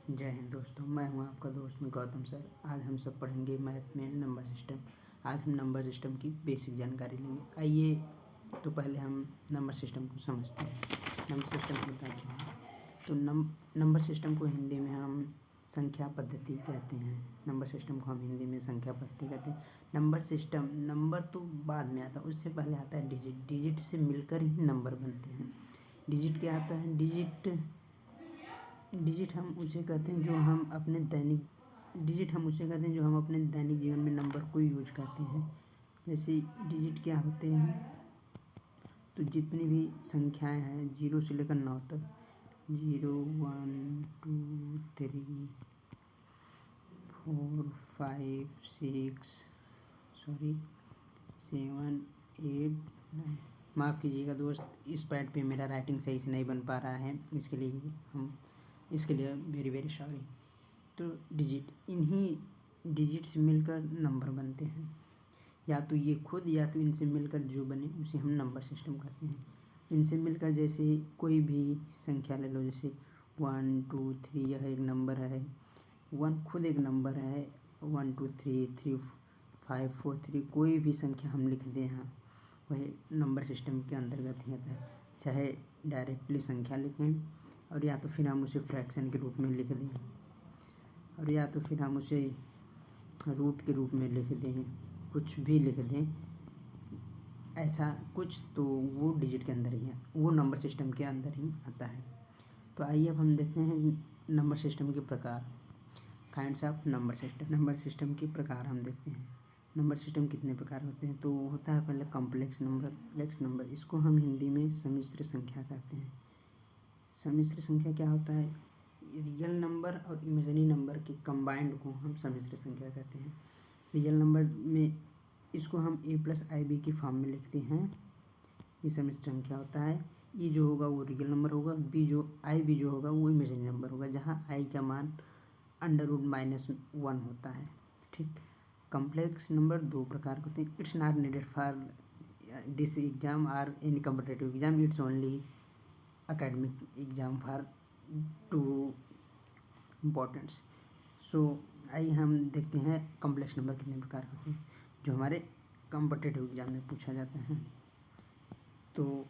जय हिंद दोस्तों, मैं हूं आपका दोस्त गौतम सर। आज हम सब पढ़ेंगे मैथ में नंबर सिस्टम। आज हम नंबर सिस्टम की बेसिक जानकारी लेंगे। आइए तो पहले हम नंबर सिस्टम को समझते हैं। नंबर सिस्टम होता क्या है? तो नंबर सिस्टम को हिंदी में हम संख्या पद्धति कहते हैं। नंबर सिस्टम को हम हिंदी में संख्या पद्धति कहते हैं। नंबर सिस्टम, नंबर तो बाद में आता है, उससे पहले आता है डिजिट। डिजिट से मिलकर ही नंबर बनते हैं। डिजिट क्या आता है? डिजिट हम उसे कहते हैं जो हम अपने दैनिक जीवन में नंबर को यूज करते हैं। जैसे डिजिट क्या होते हैं? तो जितनी भी संख्याएं हैं 0 से लेकर 9 तक, 0 1 2 3 4 5 6 7 8 9। माफ़ कीजिएगा दोस्त, इस पैड पे मेरा राइटिंग सही से नहीं बन पा रहा है, इसके लिए वेरी वेरी सॉरी। तो इन्हीं डिजिट से मिलकर नंबर बनते हैं। या तो ये खुद या तो इनसे मिलकर जो बने उसे हम नंबर सिस्टम कहते हैं। इनसे मिलकर जैसे कोई भी संख्या ले लो, जैसे 1 2 3, यह एक नंबर है। 1 खुद एक नंबर है। 1 2 3 3 5 4 3, कोई भी संख्या हम लिख दें यहाँ, वह नंबर सिस्टम के अंतर्गत ही आता है। चाहे डायरेक्टली संख्या लिखें, और या तो फिर हम उसे फ्रैक्शन के रूप में लिख दें, और या तो फिर हम उसे रूट के रूप में लिख दें, कुछ भी लिख दें ऐसा कुछ, तो वो डिजिट के अंदर ही है, वो नंबर सिस्टम के अंदर ही आता है। तो आइए अब हम देखते हैं नंबर सिस्टम के प्रकार, kinds of number system. Number system के प्रकार हम देखते हैं। नंबर सिस्टम कितने प्रकार होते हैं? तो होता है पहले कॉम्प्लेक्स नंबर। इसको हम हिंदी में सम्मिश्र संख्या कहते हैं। सम्मिश्र संख्या क्या होता है? रियल नंबर और इमेजिनरी नंबर के कंबाइंड को हम सम्मिश्र संख्या कहते हैं। रियल नंबर में इसको हम a+ib की फॉर्म में लिखते हैं, ये सम्मिश्र संख्या होता है। ये जो होगा वो रियल नंबर होगा, ib जो होगा वो इमेजिनरी नंबर होगा, जहाँ i का मान √-1 होता है। ठीक। कॉम्प्लेक्स नंबर दो प्रकार के होते हैं। It's not needed for this exam or any competitive exam, it's only academic exam for to importance. So आइए हम देखते हैं कॉम्प्लेक्स नंबर कितने प्रकार के होते हैं जो हमारे कॉम्पिटिटिव एग्जाम में पूछा जाता है। तो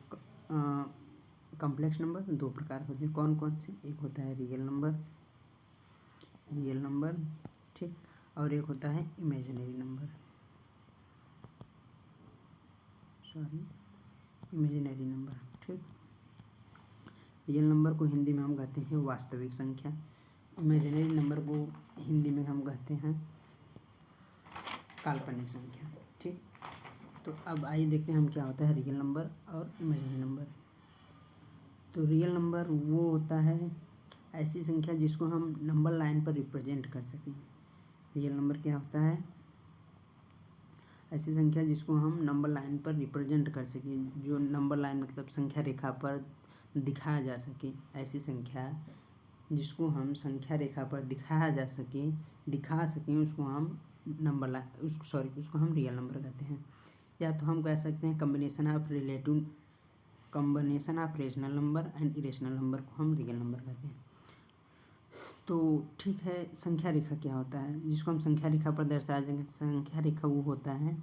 कॉम्प्लेक्स नंबर दो प्रकार के होते हैं। कौन कौन से? एक होता है रियल नंबर, ठीक, और एक होता है इमेजिनरी नंबर, ठीक। रियल नंबर को हिंदी में हम कहते हैं वास्तविक संख्या। इमेजिनरी नंबर को हिंदी में हम कहते हैं काल्पनिक संख्या। ठीक। तो अब आइए देखते हैं हम क्या होता है रियल नंबर और इमेजिनरी नंबर। तो रियल नंबर वो होता है ऐसी संख्या जिसको हम नंबर लाइन पर रिप्रेजेंट कर सकें। रियल नंबर क्या होता है? ऐसी संख्या जिसको हम नंबर लाइन पर रिप्रेजेंट कर सकें, जो नंबर लाइन मतलब संख्या रेखा पर दिखाया जा सके। ऐसी संख्या जिसको हम संख्या रेखा पर दिखा सकें उसको हम उसको हम रियल नंबर कहते हैं। या तो हम कह सकते हैं combination of rational number and irrational number को हम रियल नंबर कहते हैं। तो ठीक है, संख्या रेखा क्या होता है जिसको हम संख्या रेखा पर दर्शाया जाएंगे? संख्या रेखा वो होता है,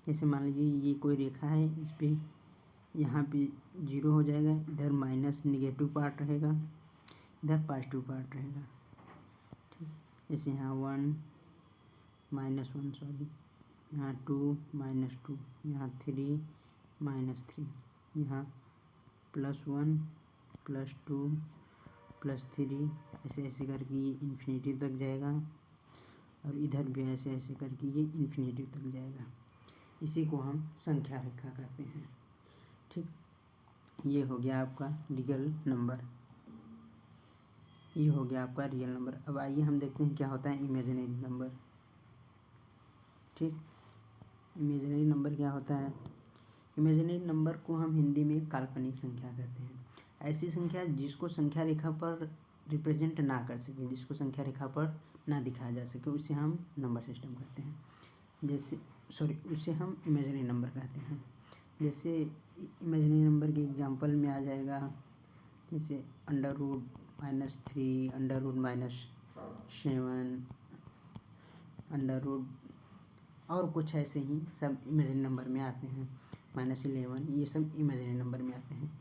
जैसे मान लीजिए ये कोई रेखा है, इस पे यहाँ पे 0 हो जाएगा, इधर माइनस निगेटिव पार्ट रहेगा, इधर पॉजिटिव पार्ट रहेगा। ठीक। जैसे यहाँ 1 -1 यहाँ 2 -2, यहाँ 3 -3, यहाँ +1 +2 +3, ऐसे ऐसे करके ये इन्फिनिटी तक जाएगा, और इधर भी ऐसे ऐसे करके ये इन्फिनिटी तक जाएगा। इसी को हम संख्या रेखा कहते हैं। ठीक। ये हो गया आपका रियल नंबर, अब आइए हम देखते हैं क्या होता है इमेजिनरी नंबर। ठीक। इमेजिनरी नंबर क्या होता है? इमेजिनरी नंबर को हम हिंदी में काल्पनिक संख्या कहते हैं। ऐसी संख्या जिसको संख्या रेखा पर रिप्रेजेंट ना कर सके, जिसको संख्या रेखा पर ना दिखाया जा सके, उसे हम नंबर सिस्टम कहते हैं। उसे हम इमेजिनरी नंबर कहते हैं। जैसे इमेजिनरी नंबर के एग्जांपल में आ जाएगा, जैसे -3 -7 √ और कुछ ऐसे ही सब इमेजिनरी नंबर में आते हैं। -11 ये सब इमेजिनरी नंबर में आते हैं।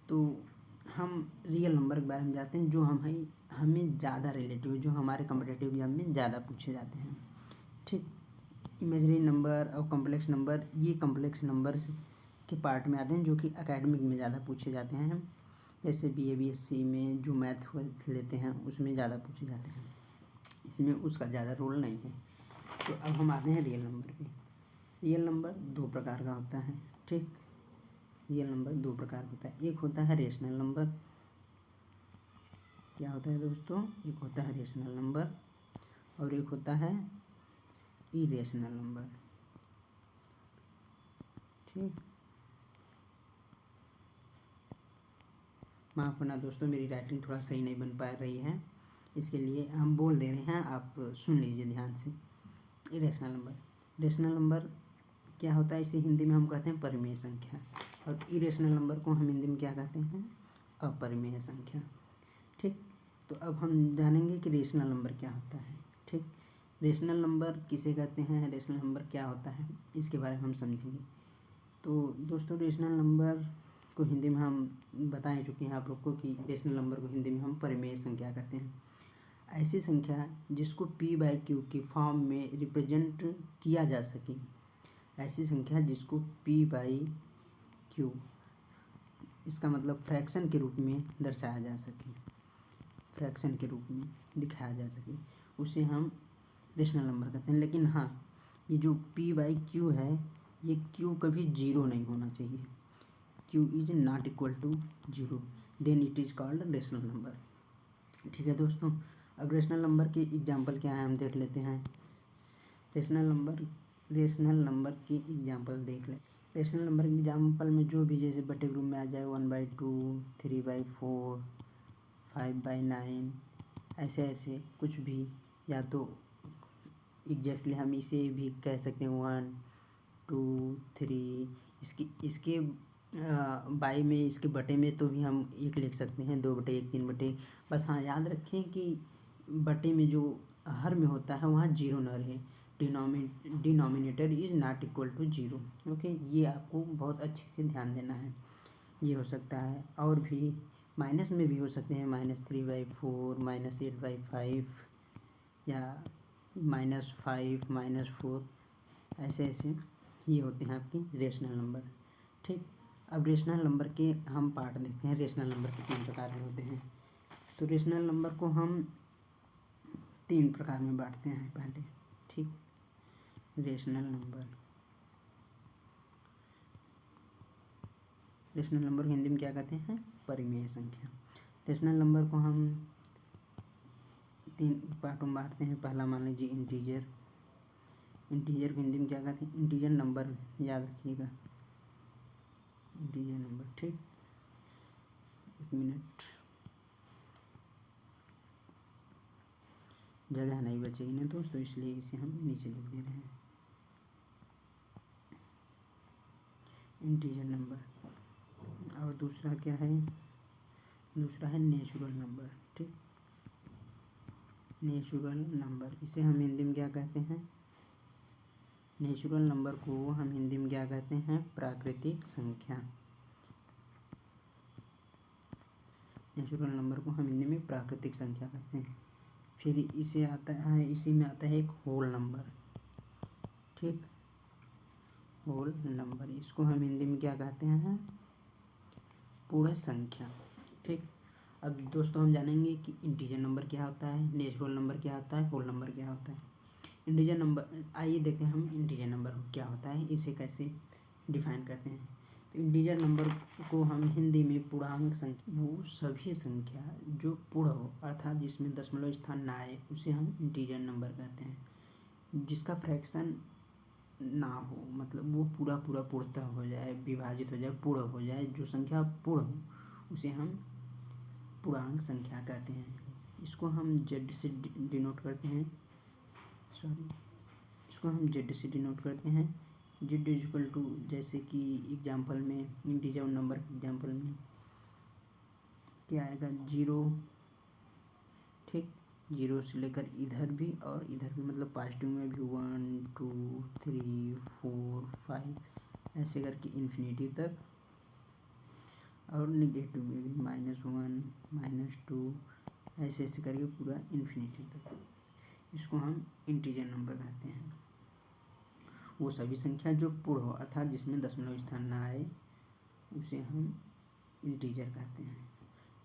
तो हम रियल नंबर के बारे में जानते हैं जो हमें ज़्यादा रिलेटिव, जो हमारे कॉम्पिटिटिव एग्जाम में ज़्यादा पूछे जाते हैं। ठीक, इमेजिनरी नंबर और कॉम्प्लेक्स नंबर, ये कॉम्प्लेक्स नंबर्स के पार्ट में आते हैं जो कि एकेडमिक में ज़्यादा पूछे जाते हैं। जैसे BA BSc में जो मैथ लेते हैं उसमें ज़्यादा पूछे जाते हैं, इसमें उसका ज़्यादा रोल नहीं है। तो अब हम आते हैं रियल नंबर पे। रियल नंबर दो प्रकार का होता है। ठीक, रियल नंबर दो प्रकार का होता है। एक होता है रेशनल नंबर। क्या होता है दोस्तों? एक होता है रेशनल नंबर और एक होता है इरेशनल नंबर। ठीक, माफ़ करना दोस्तों, मेरी राइटिंग थोड़ा सही नहीं बन पा रही है, इसके लिए हम बोल दे रहे हैं, आप सुन लीजिए ध्यान से। इरेशनल नंबर, रेशनल नंबर क्या होता है, इसे हिंदी में हम कहते हैं परिमेय संख्या, और इरेशनल नंबर को हम हिंदी में क्या कहते हैं? अपरिमेय संख्या। ठीक, तो अब हम जानेंगे कि रेशनल नंबर क्या होता है। ठीक, रेशनल नंबर किसे कहते हैं, रेशनल नंबर क्या होता है, इसके बारे में हम समझेंगे। तो दोस्तों, रेशनल नंबर को हिंदी में हम बता चुके हैं आप लोग को कि रेशनल नंबर को हिंदी में हम परिमेय संख्या कहते हैं। ऐसी संख्या जिसको P/Q की फॉर्म में रिप्रेजेंट किया जा सके, ऐसी संख्या जिसको P/Q, इसका मतलब फ्रैक्शन के रूप में दर्शाया जा सके, फ्रैक्शन के रूप में दिखाया जा सके, उसे हम रेशनल नंबर कहते हैं। लेकिन हाँ, ये जो P/Q है, ये Q कभी जीरो नहीं होना चाहिए। Q is not equal to zero, then it is called rational number. ठीक है दोस्तों, अब रेशनल नंबर के एग्जाम्पल क्या है हम देख लेते हैं। रेशनल नंबर की एग्जाम्पल देख लें। रेशनल नंबर के एग्जाम्पल में जो भी जैसे बटे ग्रुप में आ जाए 1/2, 3/4, 5/9, ऐसे कुछ भी, या तो एग्जैक्टली हम इसे भी कह सकते हैं 1, 2, 3, इसके बाई में, इसके बटे में तो भी हम 1 लिख सकते हैं, 2/1, 3/1। बस हाँ, याद रखें कि बटे में जो हर में होता है वहाँ जीरो न रहे, denominator is not equal to zero. Okay, ये आपको बहुत अच्छे से ध्यान देना है। ये हो सकता है, और भी माइनस में भी हो सकते हैं, -3/4, -8/5, या -5, -4, ऐसे ये होते हैं आपके रेशनल नंबर। ठीक, अब रेशनल नंबर के हम पार्ट देखते हैं। रेशनल नंबर के 3 प्रकार के होते हैं। तो रेशनल नंबर को हम 3 प्रकार में बांटते हैं पहले। ठीक, रेशनल नंबर को हिंदी में क्या कहते हैं? परिमेय संख्या। रेशनल नंबर को हम 3 पार्टों में बांटते हैं। पहला मान लीजिए इंटीजर को हिंदी में क्या कहते हैं? इंटीजर नंबर, याद रखिएगा, इंटीजर नंबर। ठीक, 1 मिनट, जगह नहीं बचेगी ना दोस्तों, इसलिए इसे हम नीचे लिख दे रहे हैं, इंटीजर नंबर। और दूसरा क्या है? दूसरा है नेचुरल नंबर। ठीक, नेचुरल नंबर, इसे हम हिंदी में क्या कहते हैं? नेचुरल नंबर को हम हिंदी में क्या कहते हैं? प्राकृतिक संख्या। नेचुरल नंबर को हम हिंदी में प्राकृतिक संख्या कहते हैं। फिर इसी में आता है एक होल नंबर। ठीक, होल नंबर, इसको हम हिंदी में क्या कहते हैं? पूर्ण संख्या। ठीक, अब दोस्तों हम जानेंगे कि इंटीजर नंबर क्या होता है, नेचुरल नंबर क्या होता है, होल नंबर क्या होता है। इंटीजर नंबर, आइए देखते हैं हम इंटीजर नंबर क्या होता है, इसे कैसे डिफाइन करते हैं। तो इंटीजर नंबर को हम हिंदी में पूर्णांक संख्या, वो सभी संख्या जो पूर्ण हो, अर्थात जिसमें दशमलव स्थान ना आए, उसे हम इंटीजर नंबर कहते हैं। जिसका फ्रैक्शन ना हो, मतलब वो पूरा पूर्णतः हो जाए, विभाजित हो जाए, पूर्ण हो जाए, जो संख्या पूर्ण हो उसे हम पूर्णांक संख्या कहते हैं। इसको हम जेड से डिनोट करते हैं, जेड इक्वल टू, जैसे कि एग्जाम्पल में इंटीजर नंबर के एग्जाम्पल में क्या आएगा? 0, जीरो से लेकर इधर भी और इधर भी, मतलब पॉजिटिव में भी 1 2 3 4 5 ऐसे करके इन्फिनिटी तक, और निगेटिव में भी -1 -2 ऐसे ऐसे करके पूरा इन्फिनिटी तक। इसको हम इंटीजर नंबर कहते हैं। वो सभी संख्या जो पूर्ण हो अर्थात जिसमें दशमलव स्थान ना आए उसे हम इंटीजर कहते हैं।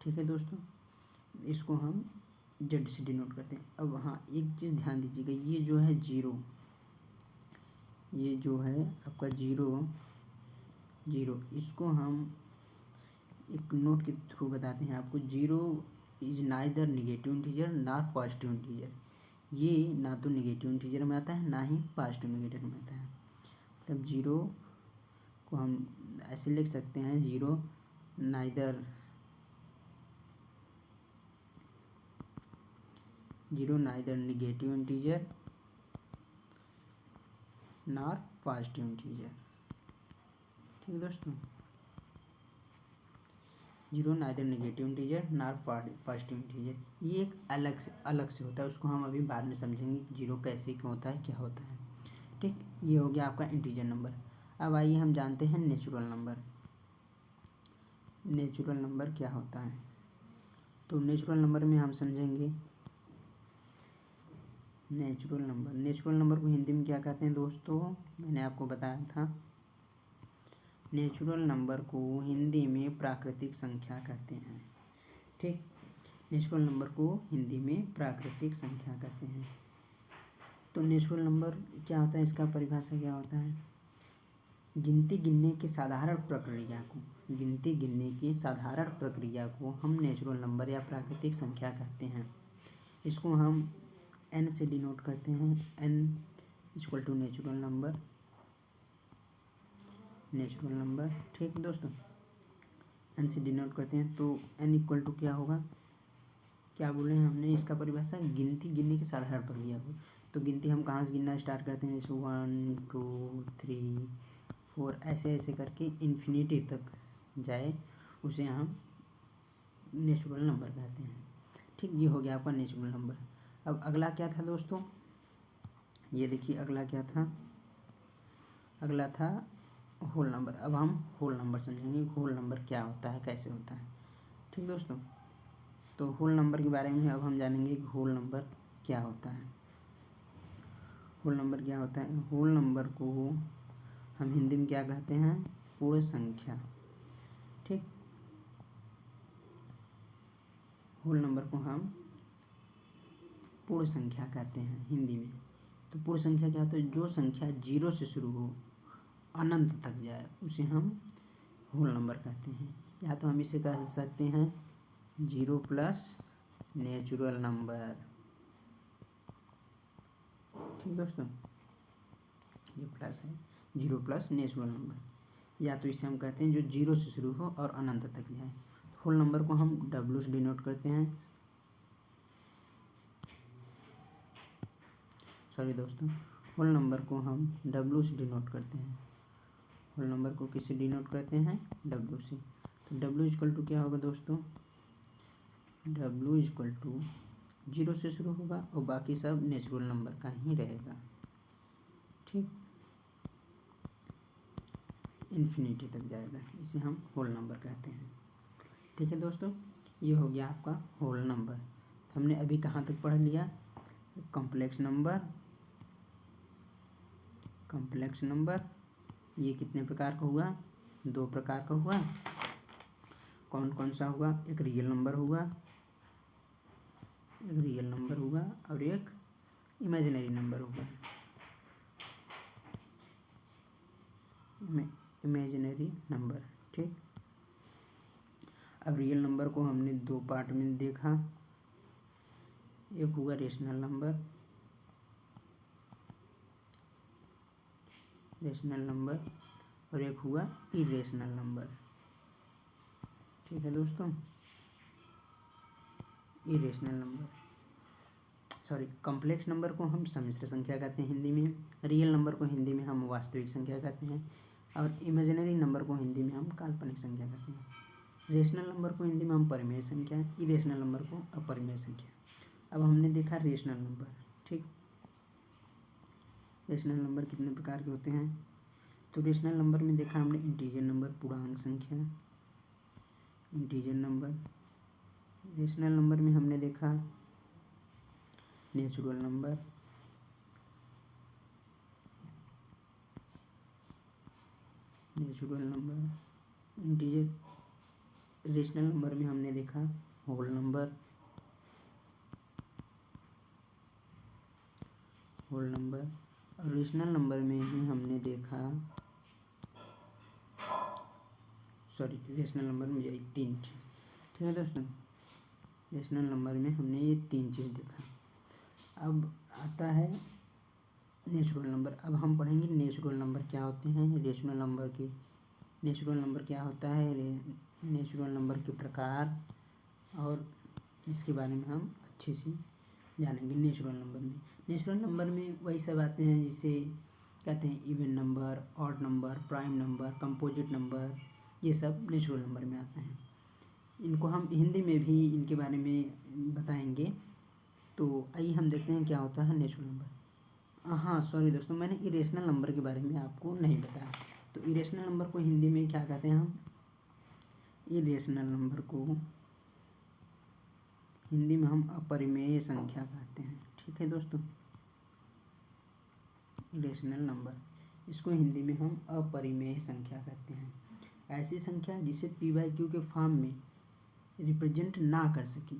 ठीक है दोस्तों, इसको हम जेड से डिनोट करते हैं। अब हाँ, एक चीज़ ध्यान दीजिएगा, ये जो है जीरो, ये जो है आपका जीरो, इसको हम एक नोट के थ्रू बताते हैं आपको। Zero is neither negative integer nor positive integer. ये ना तो निगेटिव इंटीजर में आता है ना ही पॉजिटिव इंटीजर में आता है। मतलब जीरो को हम ऐसे लिख सकते हैं, zero neither negative integer nor positive integer. ठीक है दोस्तों, zero neither negative integer nor positive integer. ये एक अलग से होता है, उसको हम अभी बाद में समझेंगे जीरो कैसे क्यों होता है, क्या होता है। ठीक, ये हो गया आपका इंटीजर नंबर। अब आइए हम जानते हैं नेचुरल नंबर। नेचुरल नंबर क्या होता है? तो नेचुरल नंबर में हम समझेंगे नेचुरल नंबर को हिंदी में क्या कहते हैं दोस्तों? मैंने आपको बताया था, नेचुरल नंबर को हिंदी में प्राकृतिक संख्या कहते हैं। ठीक, नेचुरल नंबर को हिंदी में प्राकृतिक संख्या कहते हैं। तो नेचुरल नंबर क्या होता है, इसका परिभाषा क्या होता है? गिनती गिनने की साधारण प्रक्रिया को हम नेचुरल नंबर या प्राकृतिक संख्या कहते हैं। इसको हम n से डिनोट करते हैं, n equal to natural number. ठीक है दोस्तों, n से डिनोट करते हैं तो n इक्वल टू क्या होगा, क्या बोले हैं हमने इसका परिभाषा? गिनती गिनने की साधारण प्रक्रिया को। तो गिनती हम कहाँ से गिनना स्टार्ट करते हैं? जैसे 1 2 3 4 ऐसे ऐसे करके इन्फिनिटी तक जाए, उसे हम नेचुरल नंबर कहते हैं। ठीक, ये हो गया आपका नेचुरल नंबर। अब अगला क्या था दोस्तों? ये देखिए अगला क्या था? अगला था होल नंबर। अब हम होल नंबर समझेंगे, होल नंबर क्या होता है, कैसे होता है। ठीक दोस्तों, तो होल नंबर के बारे में अब हम जानेंगे कि होल नंबर क्या होता है। होल नंबर क्या होता है? होल नंबर को हम हिंदी में क्या कहते हैं? पूर्ण संख्या। ठीक, होल नंबर को हम पूर्ण संख्या कहते हैं हिंदी में। तो पूर्ण संख्या क्या होता है? जो संख्या जीरो से शुरू हो अनंत तक जाए उसे हम होल नंबर कहते हैं। या तो हम इसे कह सकते हैं जीरो प्लस नेचुरल नंबर। ठीक दोस्तों, ये प्लस है, जीरो प्लस नेचुरल नंबर। या तो इसे हम कहते हैं जो जीरो से शुरू हो और अनंत तक जाए। होल नंबर को हम डब्ल्यू से डिनोट करते हैं। सॉरी दोस्तों, होल नंबर को हम डब्ल्यू से डिनोट करते हैं। होल नंबर को किससे डिनोट करते हैं? डब्ल्यू से। तो डब्ल्यू इक्वल टू क्या होगा दोस्तों? डब्ल्यू इक्वल टू जीरो से शुरू होगा और बाकी सब नेचुरल नंबर का ही रहेगा। ठीक, इन्फिनिटी तक जाएगा, इसे हम होल नंबर कहते हैं। ठीक है दोस्तों, ये हो गया आपका होल नंबर। तो हमने अभी कहाँ तक पढ़ लिया? कॉम्प्लेक्स नंबर ये कितने प्रकार का हुआ? 2 प्रकार का हुआ। कौन कौन सा हुआ? एक रियल नंबर हुआ और एक इमेजिनरी नंबर हुआ। Imaginary number. ठीक, अब रियल नंबर को हमने 2 पार्ट में देखा। एक हुआ रेशनल नंबर और एक हुआ इरेशनल नंबर। ठीक है दोस्तों, irrational number, sorry, complex number को हम सम्मिश्र संख्या कहते हैं हिंदी में। रियल नंबर को हिंदी में हम वास्तविक संख्या कहते हैं और इमेजिनरी नंबर को हिंदी में हम काल्पनिक संख्या कहते हैं। रेशनल नंबर को हिंदी में हम परिमेय संख्या, इरेशनल नंबर को अपरिमेय संख्या। अब हमने देखा रेशनल नंबर। ठीक, रेशनल नंबर कितने प्रकार के होते हैं? तो रेशनल नंबर में देखा हमने इंटीजर नंबर, पूर्णांक संख्या, इंटीजर नंबर। रेशनल नंबर में हमने देखा natural number, natural number, integer. Rational number में हमने देखा होल नंबर, होल नंबर। और रेशनल नंबर में ही हमने देखा, सॉरी, रेशनल नंबर में यही तीन चीज। ठीक है दोस्तों, रेशनल नंबर में हमने ये तीन चीज़ देखा। अब आता है नेचुरल नंबर। अब हम पढ़ेंगे नेचुरल नंबर क्या होते हैं, रेशनल नंबर के, नेचुरल नंबर क्या होता है, नेचुरल नंबर के प्रकार, और इसके बारे में हम अच्छे से जानेंगे। नेचुरल नंबर में, नेचुरल नंबर में वही सब आते हैं जिसे कहते हैं even number, odd number, prime number, composite number, ये सब नेचुरल नंबर में आते हैं। इनको हम हिंदी में भी इनके बारे में बताएंगे। तो आइए हम देखते हैं क्या होता है नेचुरल नंबर। हाँ सॉरी दोस्तों, मैंने इरेशनल नंबर के बारे में आपको नहीं बताया। तो इरेशनल नंबर को हिंदी में क्या कहते हैं हम? इरेशनल नंबर को हिंदी में हम अपरिमेय संख्या कहते हैं। ठीक है दोस्तों, इरेशनल नंबर, इसको हिंदी में हम अपरिमेय संख्या कहते हैं। ऐसी संख्या जिसे p/q के फॉर्म में रिप्रेजेंट ना कर सके।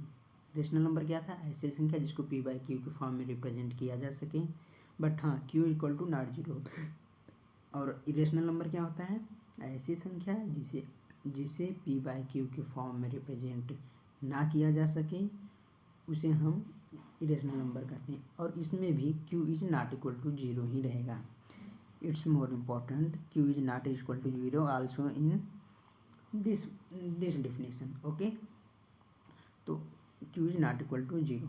रेशनल नंबर क्या था? ऐसी संख्या जिसको p/q के फॉर्म में रिप्रेजेंट किया जा सके, बट हाँ q equal to not zero. और इरेशनल नंबर क्या होता है? ऐसी संख्या जिसे p/q के फॉर्म में रिप्रेजेंट ना किया जा सके, उसे हम इरेशनल नंबर कहते हैं। और इसमें भी q is not equal to zero ही रहेगा। It's more important, q is not equal to zero also in this definition. Okay, तो q is not equal to zero,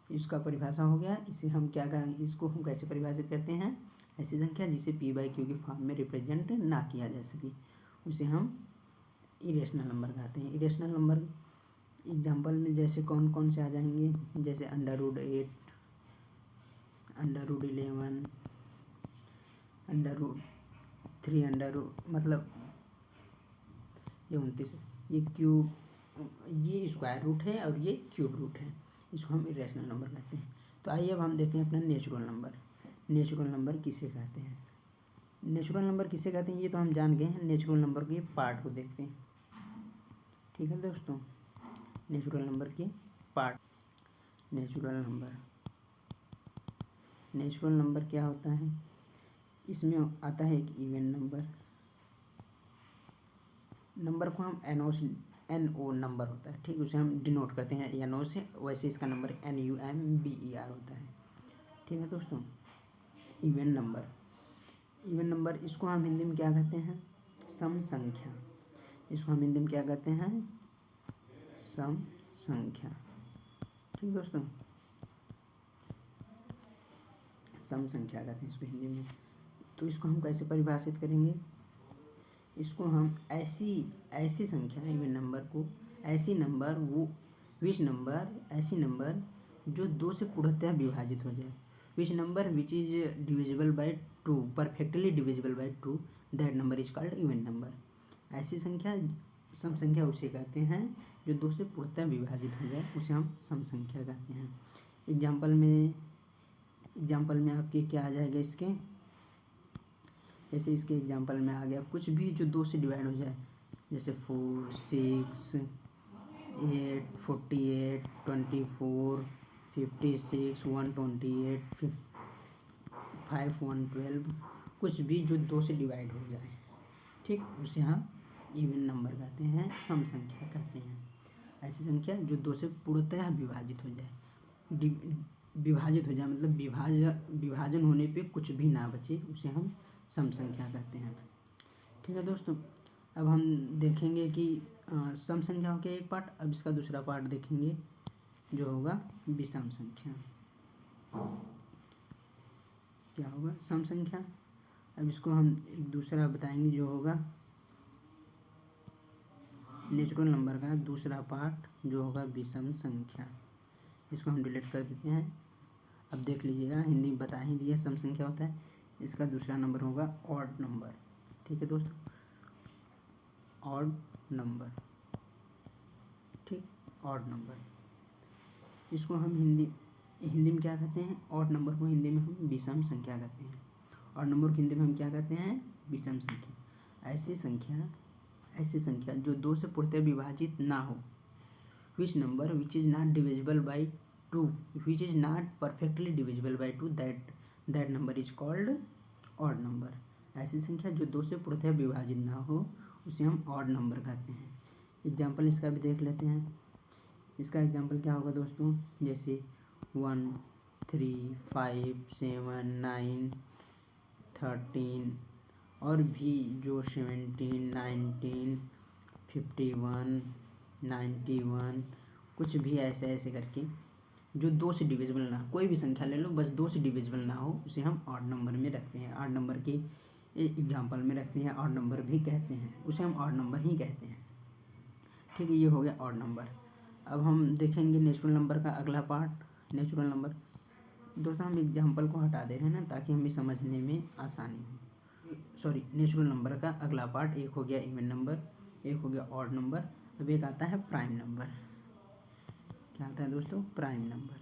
इसका परिभाषा हो गया। इसे हम क्या करें, इसको हम कैसे परिभाषित करते हैं? ऐसी संख्या जिसे p/q के फॉर्म में रिप्रेजेंट ना किया जा सके, उसे हम इरेशनल नंबर कहते हैं। इरेशनल नंबर एग्जाम्पल में जैसे कौन कौन से आ जाएंगे, जैसे √8, √11, √3, मतलब ये 29, ये क्यूब, ये स्क्वायर रूट है और ये क्यूब रूट है, इसको हम इरेशनल नंबर कहते हैं। तो आइए अब हम देखते हैं अपना नेचुरल नंबर। नेचुरल नंबर किसे कहते हैं? नेचुरल नंबर किसे कहते हैं ये तो हम जान गए हैं। नेचुरल नंबर के पार्ट को देखते हैं। ठीक है दोस्तों, नेचुरल नंबर के part. Natural number, natural number क्या होता है? इसमें आता है एक इवन नंबर। नंबर को हम NO नंबर होता है, ठीक, उसे हम डिनोट करते हैं NO से, वैसे इसका नंबर NUMBER होता है। ठीक है दोस्तों, इवन नंबर, इवन नंबर, इसको हम हिंदी में क्या कहते हैं? सम संख्या। इसको हम हिंदी में क्या कहते हैं? सम संख्या। ठीक दोस्तों, सम संख्या कहते हैं इसको हिंदी में। तो इसको हम कैसे परिभाषित करेंगे? इसको हम ऐसी संख्या, इवन नंबर को, ऐसी नंबर, ऐसी नंबर जो 2 से पूर्णतः विभाजित हो जाए। Which number which is divisible by 2, perfectly divisible by 2, that number is called even number. ऐसी संख्या, सम संख्या उसे कहते हैं जो 2 से पूर्णतः विभाजित हो जाए, उसे हम सम संख्या कहते हैं। एग्जाम्पल में आपके क्या आ जाएगा इसके, जैसे इसके एग्जाम्पल में आ गया कुछ भी जो 2 से डिवाइड हो जाए, जैसे 4, 6, 8, 48, 24, 56, 128, 5, 112, कुछ भी जो 2 से डिवाइड हो जाए, ठीक, उसे हम इवन नंबर कहते हैं, सम संख्या कहते हैं। ऐसी संख्या जो 2 से पूर्णतः विभाजित हो जाए, विभाजित हो जाए मतलब विभाजन होने पे कुछ भी ना बचे, उसे हम सम संख्या कहते हैं। ठीक है दोस्तों, अब हम देखेंगे कि सम संख्या हो गया एक पार्ट। अब इसका दूसरा पार्ट देखेंगे जो होगा विषम संख्या। क्या होगा? सम संख्या। अब इसको हम एक दूसरा बताएंगे जो होगा नेचुरल नंबर का दूसरा पार्ट जो होगा विषम संख्या। इसको हम डिलीट कर देते हैं। अब देख लीजिएगा, हिंदी में बता ही दिया सम संख्या होता है, इसका दूसरा नंबर होगा ऑड नंबर। ठीक है दोस्तों, ऑड नंबर, ठीक, ऑड नंबर। इसको हम हिंदी में क्या कहते हैं? ऑड नंबर को हिंदी में हम विषम संख्या कहते हैं। ऑड नंबर को हिंदी में हम क्या कहते हैं? विषम संख्या। ऐसी संख्या जो 2 से पूर्णतः विभाजित ना हो। Which number which is not divisible by 2, which is not perfectly divisible by 2, that number is called odd number. ऐसी संख्या जो 2 से पूर्णतः विभाजित ना हो उसे हम ऑड नंबर कहते हैं। एग्जाम्पल इसका भी देख लेते हैं। इसका एग्जाम्पल क्या होगा दोस्तों? जैसे 1, 3, 5, 7, 9, 13 और भी जो 17, 19, 51, 91, कुछ भी ऐसे करके जो 2 से डिविजिबल ना, कोई भी संख्या ले लो, बस 2 से डिविजिबल ना हो, उसे हम ऑड नंबर में रखते हैं। ऑड नंबर के एग्जाम्पल में रखते हैं, ऑड नंबर भी कहते हैं, उसे हम ऑड नंबर ही कहते हैं। ठीक है, ये हो गया ऑड नंबर। अब हम देखेंगे नेचुरल नंबर का अगला पार्ट। नेचुरल नंबर दोस्तों हम एग्जाम्पल को हटा दे रहे हैं ना, ताकि हमें समझने में आसानी हो। सॉरी, नेचुरल नंबर का अगला पार्ट, एक हो गया इवन नंबर, एक हो गया ऑड नंबर, अब एक आता है प्राइम नंबर। क्या आता है दोस्तों? Prime number.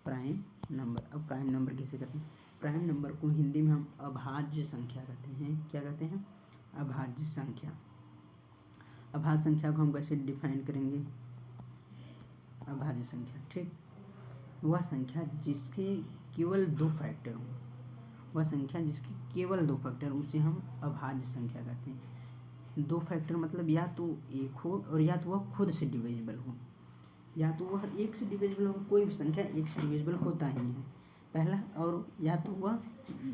प्राइम नंबर, अब प्राइम नंबर किसे कहते हैं? प्राइम नंबर को हिंदी में हम अभाज्य संख्या कहते हैं। क्या कहते हैं? अभाज्य संख्या। अभाज्य संख्या को हम कैसे डिफाइन करेंगे? अभाज्य संख्या, ठीक, वह संख्या जिसके केवल 2 फैक्टर हों, वह संख्या जिसके केवल 2 फैक्टर, उसे हम अभाज्य संख्या कहते हैं। 2 फैक्टर मतलब या तो 1 हो और या तो वह खुद से डिविजिबल हो, या तो वह 1 से डिविजिबल हो। कोई भी संख्या 1 से डिविजिबल होता ही है पहला, और या तो वह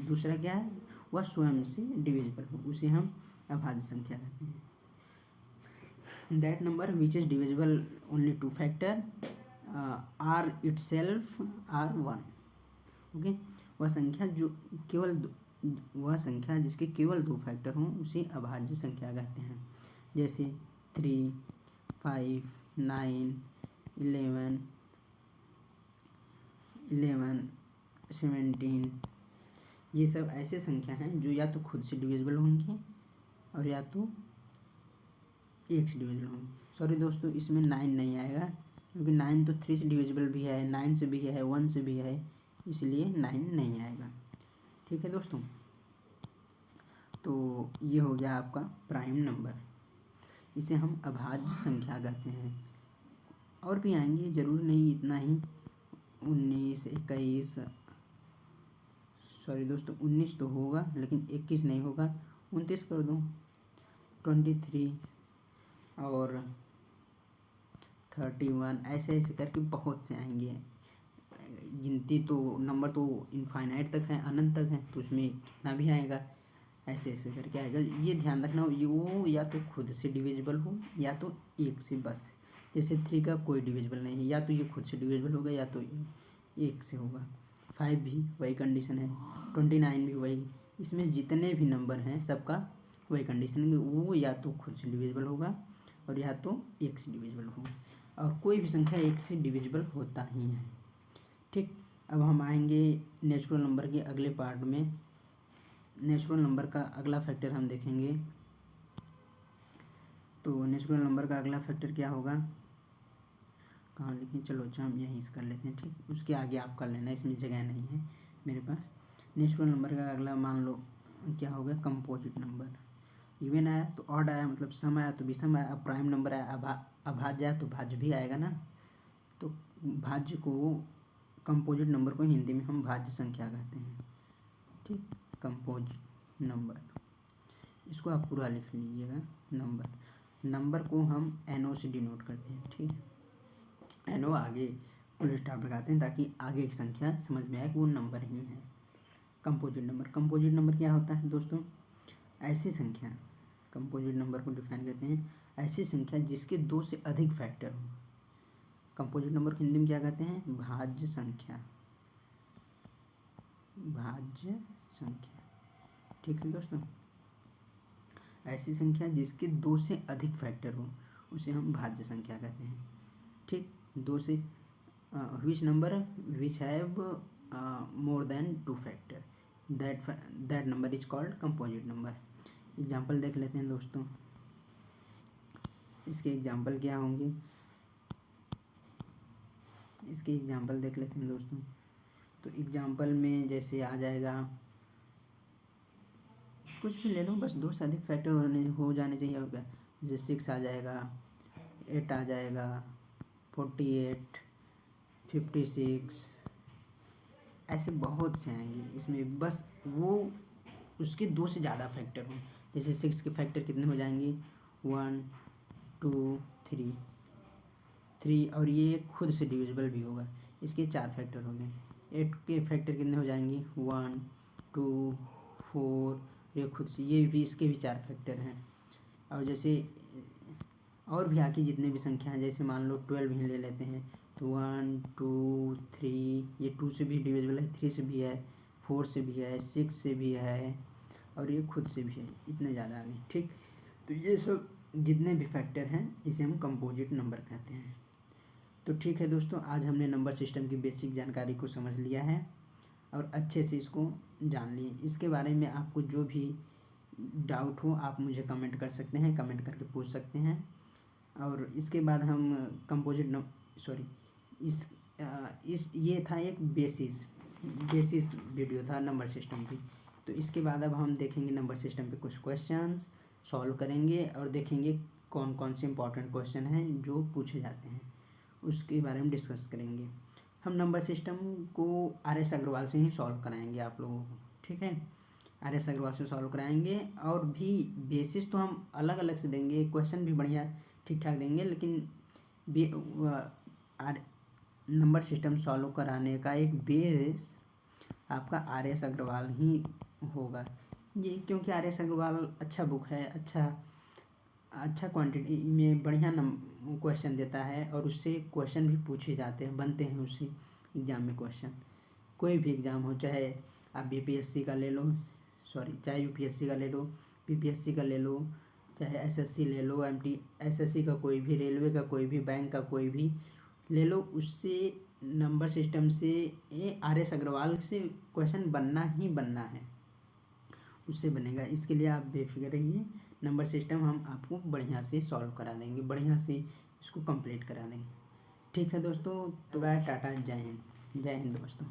दूसरा क्या है? वह स्वयं से डिविजिबल हो, उसे हम अभाज्य संख्या कहते हैं। That number which is divisible only 2 factor or itself or 1। Okay, वह संख्या जो केवल वह संख्या जिसके केवल 2 फैक्टर हों उसे अभाज्य संख्या कहते हैं। जैसे 3, 5, 9, 11, 17, ये सब ऐसे संख्या हैं जो या तो खुद से डिविजिबल होंगी और या तो 1 से डिविजिबल होंगी। सॉरी दोस्तों, इसमें 9 नहीं आएगा, क्योंकि 9 तो 3 से डिविजिबल भी है, 9 से भी है, 1 से भी है, इसलिए 9 नहीं आएगा। ठीक है दोस्तों, तो ये हो गया आपका प्राइम नंबर। इसे हम अभाज्य संख्या कहते हैं। और भी आएंगे, ज़रूर नहीं इतना ही। 19, 21, सॉरी दोस्तों 19 तो होगा लेकिन 21 नहीं होगा, 29 कर दो, 23 और 31, ऐसे करके बहुत से आएंगे। गिनती तो नंबर तो इनफाइनाइट तक है, अनंत तक है, तो उसमें कितना भी आएगा, ऐसे करके आएगा। ये ध्यान रखना, वो या तो खुद से डिविजिबल हो या तो 1 से, बस। जैसे 3 का कोई डिविजिबल नहीं है, या तो ये खुद से डिविजिबल होगा या तो 1 से होगा। 5 भी वही कंडीशन है, 29 भी वही। इसमें जितने भी नंबर हैं सबका वही कंडीशन है, वो या तो खुद से डिविजिबल होगा और या तो 1 से डिविजिबल होगा, और कोई भी संख्या 1 से डिविजिबल होता ही है। ठीक, अब हम आएंगे नेचुरल नंबर के अगले पार्ट में। नेचुरल नंबर का अगला फैक्टर हम देखेंगे। तो नेचुरल नंबर का अगला फैक्टर क्या होगा? कहाँ लिखें? चलो अच्छा हम यहीं से कर लेते हैं। ठीक, उसके आगे आप कर लेना, इसमें जगह नहीं है मेरे पास। नेचुरल नंबर का अगला मान लो क्या होगा? Composite number. इवन आया तो ऑड आया, मतलब सम आया तो विषम आया। अब प्राइम नंबर आया, अभाज्य आया तो भाज्य भी आएगा ना। तो भाज्य को, कंपोजिट नंबर को हिंदी में हम भाज्य संख्या कहते हैं। ठीक, कंपोजिट नंबर, इसको आप पूरा लिख लीजिएगा। नंबर को हम NO से डिनोट करते हैं। ठीक, NO आगे फुल स्टॉप लगाते हैं ताकि आगे की संख्या समझ में आए कि वो नंबर ही है। कंपोजिट नंबर क्या होता है दोस्तों? ऐसी संख्या, कंपोजिट नंबर को डिफाइन करते हैं ऐसी संख्या जिसके 2 से अधिक फैक्टर हो। कंपोजिट नंबर को हिंदी में क्या कहते हैं? भाज्य संख्या। भाज्य संख्या, ठीक है दोस्तों। ऐसी संख्या जिसके 2 से अधिक फैक्टर हो उसे हम भाज्य संख्या कहते हैं। ठीक, दो से which number which have more than 2 factor, that number is called composite number. Example देख लेते हैं दोस्तों, इसके एग्जाम्पल क्या होंगे, इसके एग्जाम्पल देख लेते हैं दोस्तों। तो एग्जाम्पल में जैसे आ जाएगा, कुछ भी ले लो, बस 2 से अधिक फैक्टर हो जाने चाहिए। और क्या, जैसे 6 आ जाएगा, 8 आ जाएगा, 48, 56, ऐसे बहुत से आएंगे इसमें, बस वो उसके 2 से ज़्यादा फैक्टर हों। जैसे 6 के फैक्टर कितने हो जाएंगे, 1 2 3, और ये खुद से डिविजिबल भी होगा, इसके 4 फैक्टर हो गए। 8 के फैक्टर कितने हो जाएंगे, 1 2 4, ये खुद से, ये भी इसके भी 4 फैक्टर हैं। और जैसे और भी आके जितने भी संख्या हैं, जैसे मान लो 12 ही ले लेते हैं, तो 1 2 3, ये 2 से भी डिविजिबल है, 3 से भी है, 4 से भी है, 6 से भी है, और ये खुद से भी है, इतने ज़्यादा आ गए। ठीक, तो ये सब जितने भी फैक्टर हैं इसे हम कंपोजिट नंबर कहते हैं। तो ठीक है दोस्तों, आज हमने नंबर सिस्टम की बेसिक जानकारी को समझ लिया है और अच्छे से इसको जान लिए। इसके बारे में आपको जो भी डाउट हो आप मुझे कमेंट कर सकते हैं, कमेंट करके पूछ सकते हैं। और इसके बाद हम कंपोजिट इस ये था एक बेसिस वीडियो था नंबर सिस्टम की। तो इसके बाद अब हम देखेंगे नंबर सिस्टम पे कुछ क्वेश्चंस सॉल्व करेंगे और देखेंगे कौन कौन से इंपॉर्टेंट क्वेश्चन हैं जो पूछे जाते हैं, उसके बारे में डिस्कस करेंगे। हम नंबर सिस्टम को RS अग्रवाल से ही सॉल्व कराएंगे आप लोगों को, ठीक है, RS अग्रवाल से सॉल्व कराएंगे। और भी बेसिस तो हम अलग अलग से देंगे, क्वेश्चन भी बढ़िया ठीक ठाक देंगे, लेकिन नंबर सिस्टम सॉल्व कराने का एक बेस आपका RS अग्रवाल ही होगा। ये क्योंकि RS अग्रवाल अच्छा बुक है, अच्छा क्वांटिटी में बढ़िया क्वेश्चन देता है, और उससे क्वेश्चन भी पूछे जाते हैं, बनते हैं उससे एग्ज़ाम में क्वेश्चन। कोई भी एग्ज़ाम हो, चाहे आप BPSC का ले लो, चाहे UPSC का ले लो, PPSC का ले लो, चाहे SSC ले लो, SSC का कोई भी, रेलवे का कोई भी, बैंक का कोई भी ले लो, उससे नंबर सिस्टम से RS अग्रवाल से क्वेश्चन बनना ही बनना है, उससे बनेगा। इसके लिए आप बेफिक्र रहिए, नंबर सिस्टम हम आपको बढ़िया से सॉल्व करा देंगे, बढ़िया से इसको कंप्लीट करा देंगे। ठीक है दोस्तों, तो बाय, टाटा, जय हिंद दोस्तों।